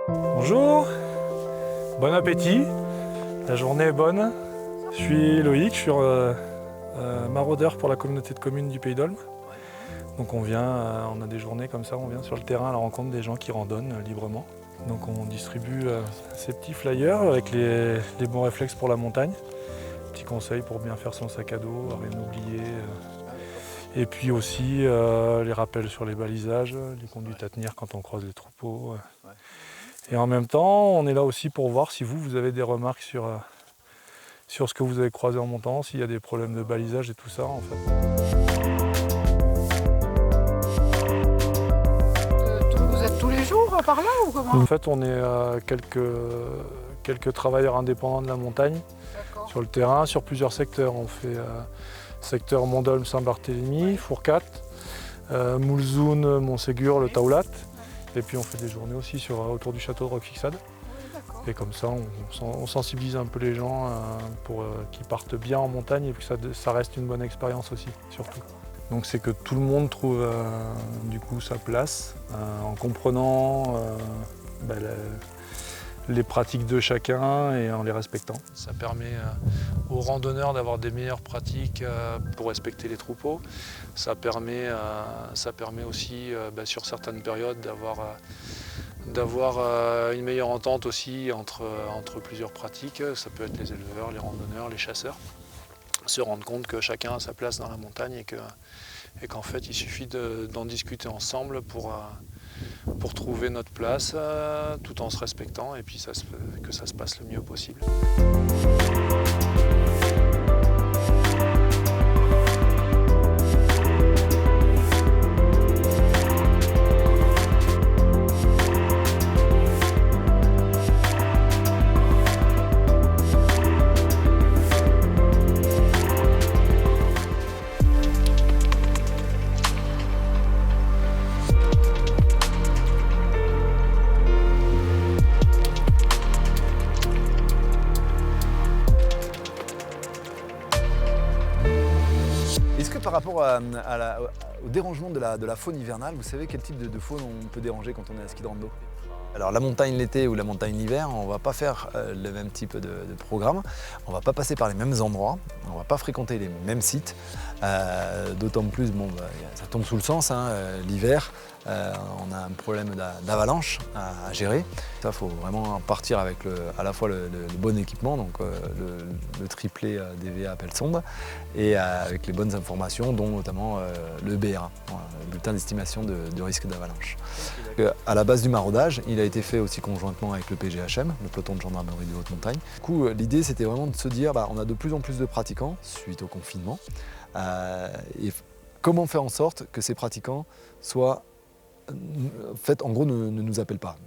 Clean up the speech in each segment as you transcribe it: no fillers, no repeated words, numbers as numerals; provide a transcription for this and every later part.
Bonjour, bon appétit, la journée est bonne. Je suis Loïc, je suis maraudeur pour la communauté de communes du Pays d'Olme. Donc on a des journées comme ça, on vient sur le terrain à la rencontre des gens qui randonnent librement. Donc on distribue ces petits flyers avec les bons réflexes pour la montagne. Petits conseils pour bien faire son sac à dos, rien oublier. Et puis aussi les rappels sur les balisages, les conduites à tenir quand on croise les troupeaux. Et en même temps, on est là aussi pour voir si vous avez des remarques sur ce que vous avez croisé en montant, s'il y a des problèmes de balisage et tout ça en fait. Vous êtes tous les jours par là ou comment? En fait, on est quelques travailleurs indépendants de la montagne sur le terrain, sur plusieurs secteurs. On fait secteur Mont-d'Olme-Saint-Barthélemy, Fourcade, Moulzoun, Montségur, le Taoulat. Et puis on fait des journées aussi autour du château de Roquefixade. Et comme ça, on sensibilise un peu les gens pour qu'ils partent bien en montagne et que ça reste une bonne expérience aussi, surtout. Donc c'est que tout le monde trouve du coup sa place en comprenant les pratiques de chacun et en les respectant. Ça permet aux randonneurs d'avoir des meilleures pratiques pour respecter les troupeaux. Ça permet aussi sur certaines périodes d'avoir une meilleure entente aussi entre plusieurs pratiques. Ça peut être les éleveurs, les randonneurs, les chasseurs. Se rendre compte que chacun a sa place dans la montagne et qu'en fait il suffit d'en discuter ensemble pour trouver notre place tout en se respectant et puis que ça se passe le mieux possible. Est-ce que par rapport au dérangement de la faune hivernale, vous savez quel type de faune on peut déranger quand on est à ski de rando? Alors la montagne l'été ou la montagne l'hiver, on ne va pas faire le même type de programme, on ne va pas passer par les mêmes endroits, on ne va pas fréquenter les mêmes sites, d'autant plus, ça tombe sous le sens, l'hiver, on a un problème d'avalanche à gérer. Ça, il faut vraiment partir avec à la fois le bon équipement, donc le triplé DVA appel sonde, et avec les bonnes informations, dont notamment le BRA, le bulletin d'estimation de risque d'avalanche. À la base du maraudage, il a été fait aussi conjointement avec le PGHM, le peloton de gendarmerie de haute montagne. Du coup, l'idée c'était vraiment de se dire, on a de plus en plus de pratiquants suite au confinement, et comment faire en sorte que ces pratiquants soient, en gros, ne nous appellent pas,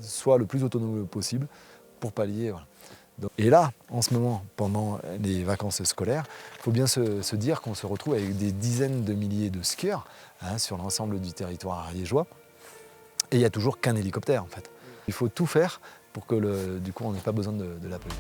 soient le plus autonomes possible pour pallier. Voilà. Et là, en ce moment, pendant les vacances scolaires, il faut bien se dire qu'on se retrouve avec des dizaines de milliers de skieurs sur l'ensemble du territoire ariégeois. Et il n'y a toujours qu'un hélicoptère en fait. Il faut tout faire pour que du coup on n'ait pas besoin de l'appeler.